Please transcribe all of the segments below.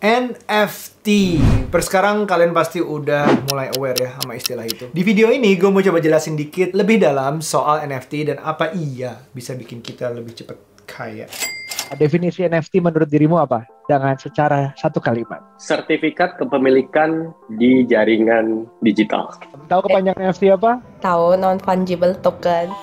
NFT. Sekarang kalian pasti udah mulai aware ya sama istilah itu. Di video ini gue mau coba jelasin dikit lebih dalam soal NFT dan apa iya bisa bikin kita lebih cepat kaya. Definisi NFT menurut dirimu apa? Dengan secara satu kalimat. Sertifikat kepemilikan di jaringan digital. Tahu kepanjangan NFT apa? Tahu, non-fungible token.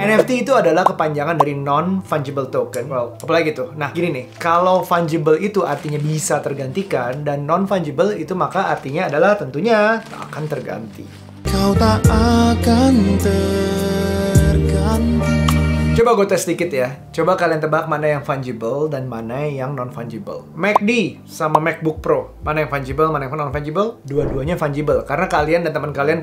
NFT itu adalah kepanjangan dari non-fungible token. Well, apalagi tuh? Nah, gini nih. Kalau fungible itu artinya bisa tergantikan, dan non-fungible itu maka artinya adalah tentunya tak akan terganti. Kau tak akan terganti. Coba gue tes dikit ya. Coba kalian tebak mana yang fungible dan mana yang non-fungible. MacD sama MacBook Pro. Mana yang fungible, mana yang non-fungible? Dua-duanya fungible. Karena kalian dan teman kalian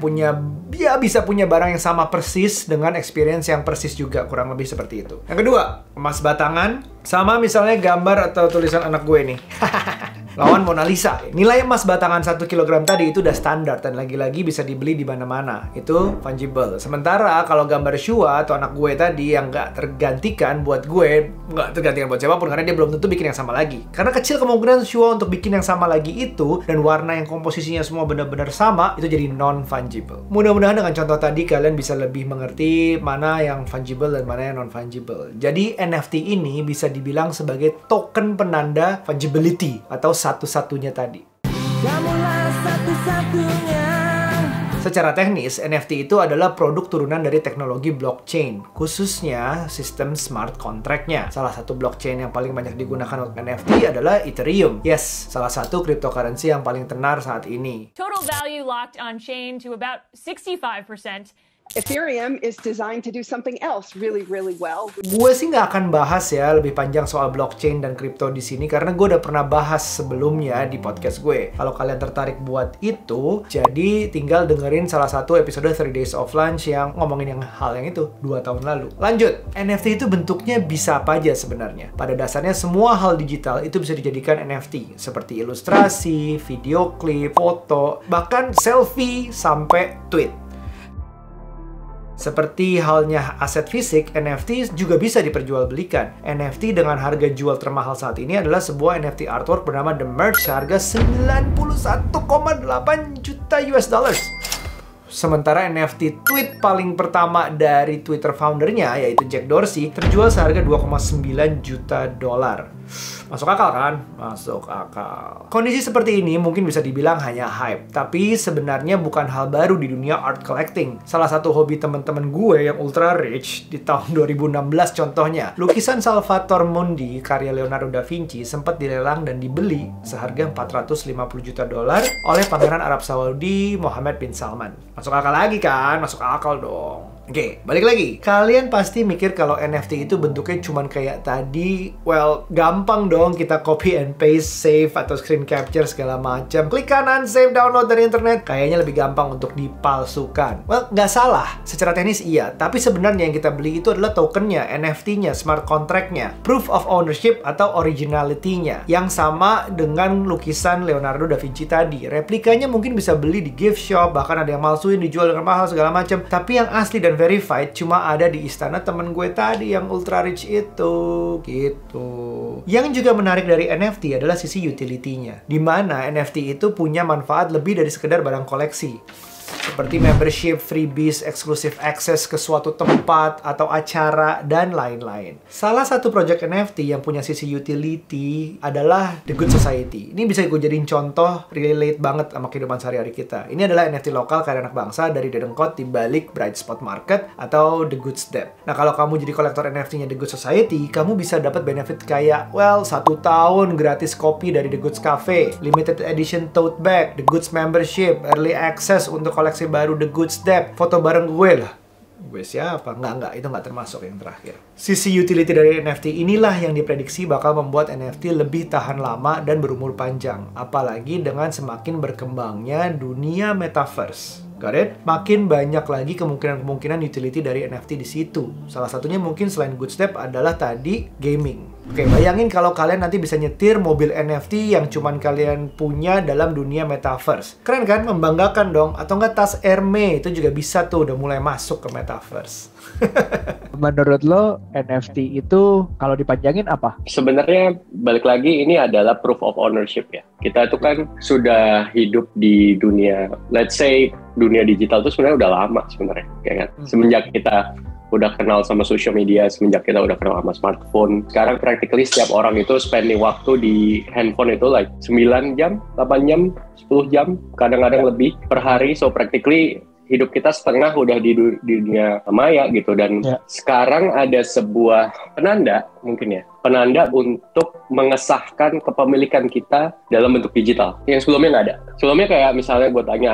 bisa punya barang yang sama persis dengan experience yang persis juga. Kurang lebih seperti itu. Yang kedua, emas batangan sama misalnya gambar atau tulisan anak gue nih. Lawan Mona Lisa. Nilai emas batangan 1 kg tadi itu udah standar dan lagi-lagi bisa dibeli di mana-mana. Itu fungible. Sementara kalau gambar Shua atau anak gue tadi yang nggak tergantikan buat gue, nggak tergantikan buat siapapun karena dia belum tentu bikin yang sama lagi. Karena kecil kemungkinan Shua untuk bikin yang sama lagi itu dan warna yang komposisinya semua benar-benar sama itu jadi non-fungible. Mudah-mudahan dengan contoh tadi kalian bisa lebih mengerti mana yang fungible dan mana yang non-fungible. Jadi NFT ini bisa dibilang sebagai token penanda fungibility atau satu-satunya tadi. Secara teknis, NFT itu adalah produk turunan dari teknologi blockchain, khususnya sistem smart contract-nya. Salah satu blockchain yang paling banyak digunakan untuk NFT adalah Ethereum. Yes, salah satu cryptocurrency yang paling tenar saat ini. Total value locked on chain to about 65%. Ethereum is designed to do something else really well. Gue sih nggak akan bahas ya lebih panjang soal blockchain dan kripto di sini karena gue udah pernah bahas sebelumnya di podcast gue. Kalau kalian tertarik buat itu, jadi tinggal dengerin salah satu episode 3 Days of Lunch yang ngomongin hal yang itu 2 tahun lalu. Lanjut, NFT itu bentuknya bisa apa aja sebenarnya. Pada dasarnya semua hal digital itu bisa dijadikan NFT, seperti ilustrasi, video klip, foto, bahkan selfie sampai tweet. Seperti halnya aset fisik, NFT juga bisa diperjualbelikan. NFT dengan harga jual termahal saat ini adalah sebuah NFT artwork bernama The Merge seharga 91,8 juta US dollars. Sementara NFT tweet paling pertama dari Twitter foundernya, yaitu Jack Dorsey, terjual seharga 2,9 juta dolar. Masuk akal kan? Masuk akal. Kondisi seperti ini mungkin bisa dibilang hanya hype, tapi sebenarnya bukan hal baru di dunia art collecting. Salah satu hobi teman-teman gue yang ultra rich di tahun 2016 contohnya, lukisan Salvator Mundi karya Leonardo da Vinci sempat dilelang dan dibeli seharga 450 juta dolar oleh Pangeran Arab Saudi Mohammed bin Salman. Masuk akal lagi kan? Masuk akal dong. Oke, balik lagi. Kalian pasti mikir kalau NFT itu bentuknya cuman kayak tadi. Well, gampang dong kita copy and paste, save, atau screen capture segala macam. Klik kanan, save, download dari internet. Kayaknya lebih gampang untuk dipalsukan. Well, nggak salah. Secara teknis iya. Tapi sebenarnya yang kita beli itu adalah tokennya, NFT-nya, smart contract-nya, proof of ownership atau originality-nya. Yang sama dengan lukisan Leonardo da Vinci tadi. Replikanya mungkin bisa beli di gift shop, bahkan ada yang malsuin, dijual dengan mahal segala macam. Tapi yang asli dan verified cuma ada di istana temen gue tadi yang ultra rich itu, gitu. Yang juga menarik dari NFT adalah sisi utility-nya, di mana NFT itu punya manfaat lebih dari sekedar barang koleksi. Seperti membership, freebies, exclusive access ke suatu tempat atau acara, dan lain-lain. Salah satu project NFT yang punya sisi utility adalah The Good Society. Ini bisa gue jadiin contoh relate banget sama kehidupan sehari-hari kita. Ini adalah NFT lokal karya anak bangsa dari Dedengkot di balik Bright Spot Market atau The Good Step. Nah, kalau kamu jadi kolektor NFT-nya The Good Society, kamu bisa dapat benefit kayak, well, 1 tahun gratis kopi dari The Goods Cafe, limited edition tote bag, The Goods membership, early access untuk koleksi baru The Good Step, foto bareng gue lah. Gue siapa? Enggak, itu nggak termasuk yang terakhir. Sisi utility dari NFT inilah yang diprediksi bakal membuat NFT lebih tahan lama dan berumur panjang. Apalagi dengan semakin berkembangnya dunia metaverse. Got it? Makin banyak lagi kemungkinan utility dari NFT di situ. Salah satunya mungkin selain Goodstep adalah tadi gaming. Oke, bayangin kalau kalian nanti bisa nyetir mobil NFT yang cuman kalian punya dalam dunia metaverse. Keren kan? Membanggakan dong. Atau nggak tas Hermes, itu juga bisa tuh, udah mulai masuk ke metaverse. Menurut lo NFT itu kalau dipanjangin apa? Sebenarnya balik lagi ini adalah proof of ownership ya. Kita itu kan sudah hidup di dunia, let's say dunia digital itu sebenarnya udah lama sebenarnya, ya kan? Semenjak kita udah kenal sama social media, semenjak kita udah kenal sama smartphone. Sekarang practically setiap orang itu spending waktu di handphone itu like 9 jam, 8 jam, 10 jam, kadang-kadang lebih per hari. So practically hidup kita setengah udah di dunia maya gitu. Dan sekarang ada sebuah penanda mungkin ya, penanda untuk mengesahkan kepemilikan kita dalam bentuk digital yang sebelumnya nggak ada. Sebelumnya kayak misalnya gue tanya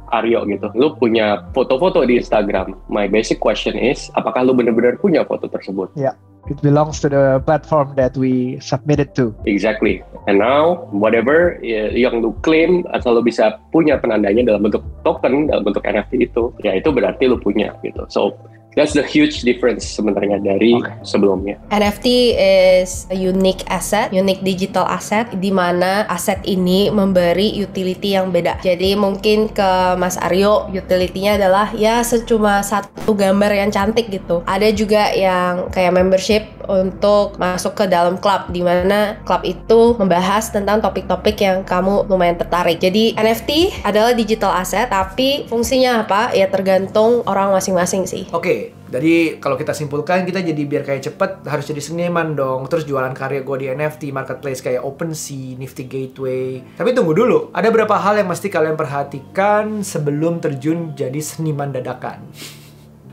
Aryo gitu, lu punya foto-foto di Instagram. My basic question is, apakah lu benar-benar punya foto tersebut? Ya, it belongs to the platform that we submitted to. Exactly. And now, whatever yang lu claim atau lu bisa punya penandanya dalam bentuk token, dalam bentuk NFT itu, ya itu berarti lu punya gitu. So, that's the huge difference sebenarnya dari sebelumnya. NFT is a unique asset, unique digital asset, di mana aset ini memberi utility yang beda. Jadi mungkin ke Mas Aryo, utility-nya adalah ya cuma satu gambar yang cantik gitu. Ada juga yang kayak membership untuk masuk ke dalam klub, di mana klub itu membahas tentang topik-topik yang kamu lumayan tertarik. Jadi NFT adalah digital asset, tapi fungsinya apa? Ya tergantung orang masing-masing sih. Oke, jadi kalau kita simpulkan, kita jadi biar kayak cepet harus jadi seniman dong. Terus jualan karya gue di NFT, marketplace kayak OpenSea, Nifty Gateway. Tapi tunggu dulu, ada beberapa hal yang mesti kalian perhatikan sebelum terjun jadi seniman dadakan.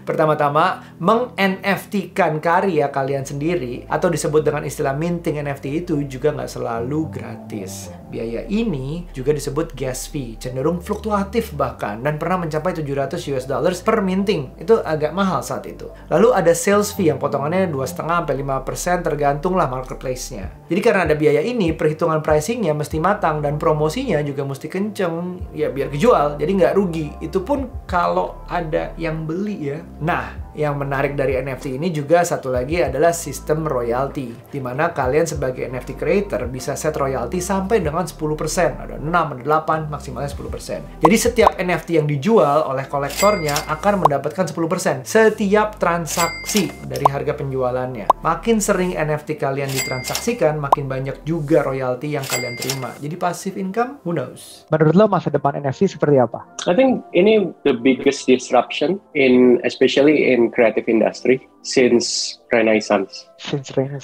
Pertama-tama, meng-NFT-kan karya kalian sendiri atau disebut dengan istilah minting NFT itu juga nggak selalu gratis. Biaya ini juga disebut gas fee, cenderung fluktuatif bahkan, dan pernah mencapai $700 per minting. Itu agak mahal saat itu. Lalu ada sales fee yang potongannya 2,5-5% tergantung lah marketplace-nya. Jadi karena ada biaya ini, perhitungan pricing-nya mesti matang dan promosinya juga mesti kenceng, ya biar kejual, jadi nggak rugi. Itu pun kalau ada yang beli ya. Nah, yang menarik dari NFT ini juga satu lagi adalah sistem royalty, di mana kalian sebagai NFT creator bisa set royalty sampai dengan 10%. Ada 6, ada 8, maksimalnya 10%. Jadi setiap NFT yang dijual oleh kolektornya akan mendapatkan 10% setiap transaksi dari harga penjualannya. Makin sering NFT kalian ditransaksikan, makin banyak juga royalty yang kalian terima. Jadi passive income, who knows? Menurut lo masa depan NFT seperti apa? I think ini the biggest disruption especially in creative industry since Renaissance.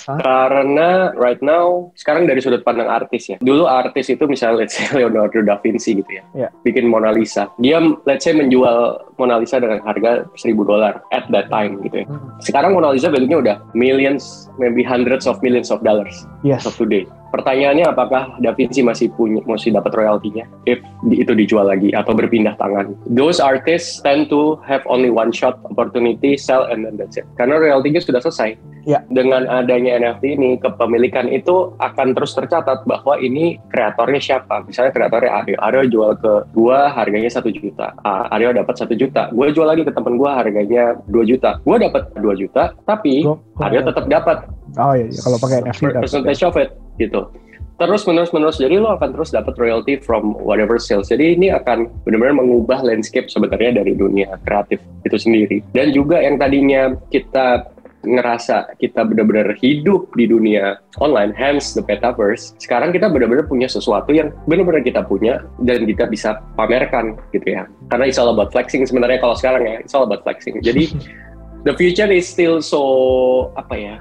Karena right now, sekarang dari sudut pandang artis ya. Dulu artis itu misalnya let's say Leonardo da Vinci gitu ya. Bikin Mona Lisa. Dia let's say menjual Mona Lisa dengan harga $1,000 at that time gitu ya. Sekarang Mona Lisa value-nya udah millions, maybe hundreds of millions of dollars of today. Pertanyaannya apakah Da Vinci masih dapat royaltinya if itu dijual lagi atau berpindah tangan. Those artists tend to have only one shot opportunity, sell and then that's it. Karena royaltinya sudah selesai. Dengan adanya NFT ini, kepemilikan itu akan terus tercatat bahwa ini kreatornya siapa. Misalnya kreatornya Aryo jual ke gua harganya 1 juta. Aryo dapat 1 juta. Gua jual lagi ke teman gua harganya 2 juta. Gua dapat 2 juta, tapi Aryo tetap dapat. Oh iya, kalau pakai NFT percentage of it gitu. Terus menerus, jadi lo akan terus dapat royalty from whatever sales. Jadi ini akan benar-benar mengubah landscape sebenarnya dari dunia kreatif itu sendiri. Dan juga yang tadinya kita ngerasa kita benar-benar hidup di dunia online, hence the metaverse. Sekarang kita benar-benar punya sesuatu yang benar-benar kita punya dan kita bisa pamerkan gitu ya. Karena it's all about flexing sebenarnya kalau sekarang ya, it's all about flexing. Jadi the future is still so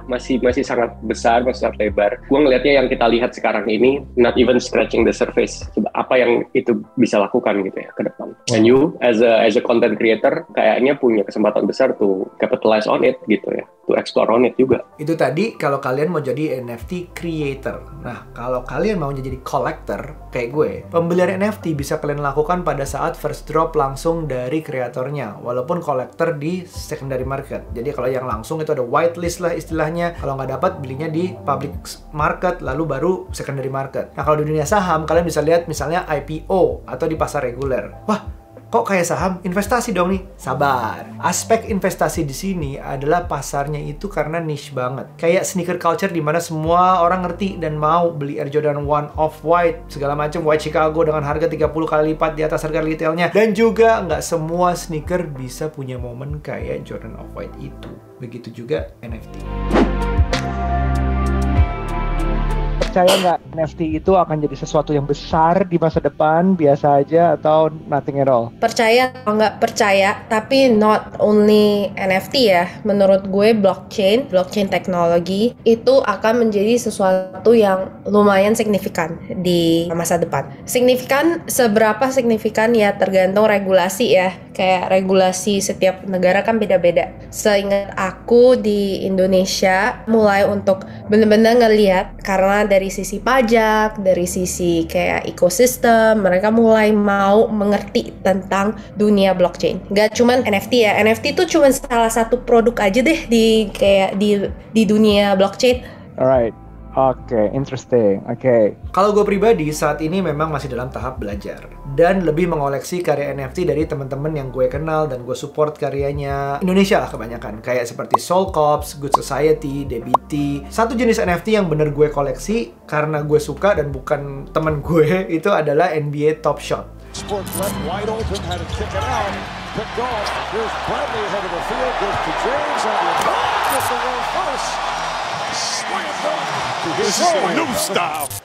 masih sangat besar, masih sangat lebar. Gue ngelihatnya yang kita lihat sekarang ini not even scratching the surface. Apa yang itu bisa lakukan gitu ya ke depan. And you as a content creator kayaknya punya kesempatan besar to capitalize on it gitu ya, to explore on it juga. Itu tadi kalau kalian mau jadi NFT creator. Nah, kalau kalian mau jadi collector kayak gue, pembelian NFT bisa kalian lakukan pada saat first drop langsung dari kreatornya, walaupun collector di secondary market. Jadi kalau yang langsung itu ada whitelist lah istilahnya. Kalau nggak dapat, belinya di public market, lalu baru secondary market. Nah, kalau di dunia saham, kalian bisa lihat misalnya IPO atau di pasar reguler. Wah, Kok kayak saham? Investasi dong nih. Sabar. Aspek investasi di sini adalah pasarnya itu karena niche banget. Kayak sneaker culture di mana semua orang ngerti dan mau beli Air Jordan 1 Off-White, segala macam White Chicago dengan harga 30 kali lipat di atas harga retailnya. Dan juga nggak semua sneaker bisa punya momen kayak Jordan Off-White itu. Begitu juga NFT. Percaya nggak NFT itu akan jadi sesuatu yang besar di masa depan, biasa aja, atau nothing at all? Percaya atau nggak percaya, tapi not only NFT ya. Menurut gue blockchain teknologi itu akan menjadi sesuatu yang lumayan signifikan di masa depan. Signifikan, seberapa signifikan ya tergantung regulasi ya. Kayak regulasi setiap negara kan beda-beda. Seingat aku di Indonesia mulai untuk benar-benar ngelihat, karena dari sisi pajak, dari sisi kayak ekosistem, mereka mulai mau mengerti tentang dunia blockchain. Gak cuman NFT ya, NFT itu cuma salah satu produk aja deh di dunia blockchain. Alright. Oke, interesting. Oke. Kalau gue pribadi saat ini memang masih dalam tahap belajar dan lebih mengoleksi karya NFT dari teman-teman yang gue kenal dan gue support karyanya Indonesia lah kebanyakan, kayak seperti Soul Cops, Good Society, DBT. Satu jenis NFT yang bener gue koleksi karena gue suka dan bukan teman gue itu adalah NBA Top Shot. Sport left wide open, had to kick it out. Picked off. Here's Bradley ahead of the field. Goes to James on the gets the roll first.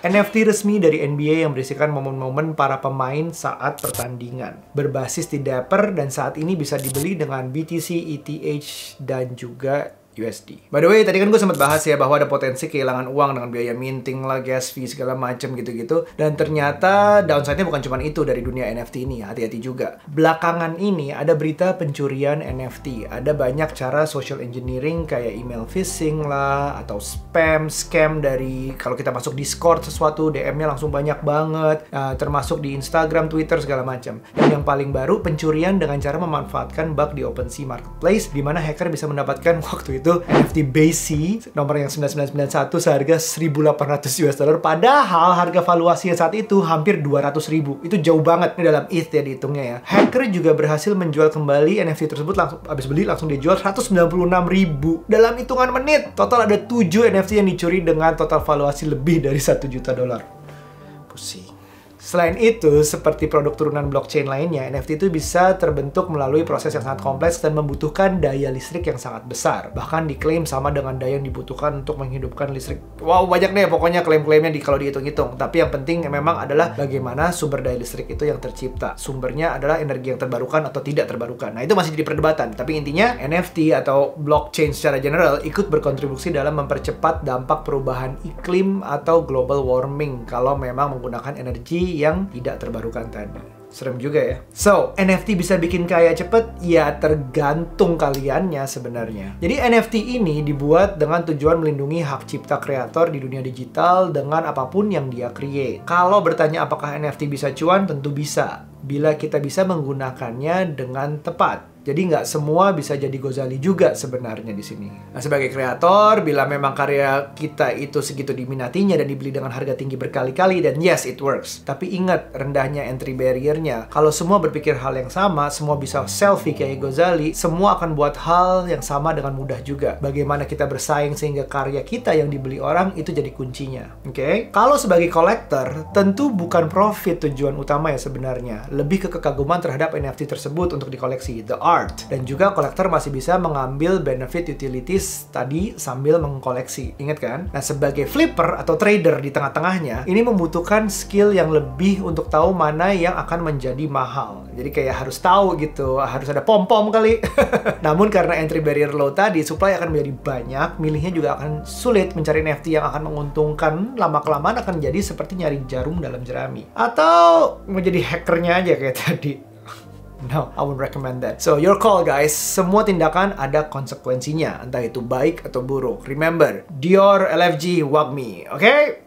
NFT resmi dari NBA yang berisikan momen-momen para pemain saat pertandingan. Berbasis di Dapper dan saat ini bisa dibeli dengan BTC, ETH, dan juga USD. By the way, tadi kan gue sempat bahas ya bahwa ada potensi kehilangan uang dengan biaya minting lah, gas fee, segala macem gitu-gitu. Dan ternyata downside-nya bukan cuma itu dari dunia NFT ini, hati-hati juga. Belakangan ini ada berita pencurian NFT. Ada banyak cara social engineering kayak email phishing lah, atau spam, scam dari kalau kita masuk Discord sesuatu, DM-nya langsung banyak banget. Termasuk di Instagram, Twitter, segala macam. Dan yang paling baru, pencurian dengan cara memanfaatkan bug di OpenSea Marketplace, di mana hacker bisa mendapatkan waktu itu NFT Base nomor yang 9991 seharga $1.800 padahal harga valuasinya saat itu hampir 200.000. Itu jauh banget. Ini dalam ETH ya dihitungnya ya. Hacker juga berhasil menjual kembali NFT tersebut, langsung habis beli langsung dijual 196.000 dalam hitungan menit. Total ada 7 NFT yang dicuri dengan total valuasi lebih dari $1 juta. Pusing. Selain itu, seperti produk turunan blockchain lainnya, NFT itu bisa terbentuk melalui proses yang sangat kompleks dan membutuhkan daya listrik yang sangat besar. Bahkan diklaim sama dengan daya yang dibutuhkan untuk menghidupkan listrik. Wow, banyak deh pokoknya klaim-klaimnya kalau dihitung-hitung. Tapi yang penting memang adalah bagaimana sumber daya listrik itu yang tercipta. Sumbernya adalah energi yang terbarukan atau tidak terbarukan. Nah, itu masih jadi perdebatan. Tapi intinya, NFT atau blockchain secara general ikut berkontribusi dalam mempercepat dampak perubahan iklim atau global warming kalau memang menggunakan energi yang tidak terbarukan tadi. Serem juga ya. So, NFT bisa bikin kaya cepet? Ya tergantung kaliannya sebenarnya. Jadi NFT ini dibuat dengan tujuan melindungi hak cipta kreator di dunia digital dengan apapun yang dia create. Kalau bertanya apakah NFT bisa cuan? Tentu bisa. Bila kita bisa menggunakannya dengan tepat. Jadi nggak semua bisa jadi Gozali juga sebenarnya di sini. Nah, sebagai kreator, bila memang karya kita itu segitu diminatinya dan dibeli dengan harga tinggi berkali-kali, dan yes, it works. Tapi ingat, rendahnya entry barrier-nya. Kalau semua berpikir hal yang sama, semua bisa selfie kayak Gozali, semua akan buat hal yang sama dengan mudah juga. Bagaimana kita bersaing sehingga karya kita yang dibeli orang itu jadi kuncinya. Oke? Kalau sebagai collector, tentu bukan profit tujuan utama ya sebenarnya. Lebih ke kekaguman terhadap NFT tersebut untuk dikoleksi, the art. Dan juga kolektor masih bisa mengambil benefit utilities tadi sambil mengkoleksi. Ingat kan? Nah, sebagai flipper atau trader di tengah-tengahnya, ini membutuhkan skill yang lebih untuk tahu mana yang akan menjadi mahal. Jadi kayak harus tahu gitu, harus ada pom-pom kali. Namun karena entry barrier low tadi, supply akan menjadi banyak, milihnya juga akan sulit. Mencari NFT yang akan menguntungkan lama-kelamaan akan jadi seperti nyari jarum dalam jerami. Atau menjadi hackernya aja kayak tadi. No, I wouldn't recommend that. So, your call guys. Semua tindakan ada konsekuensinya. Entah itu baik atau buruk. Remember, Dior, LFG, WAGMI. Okay?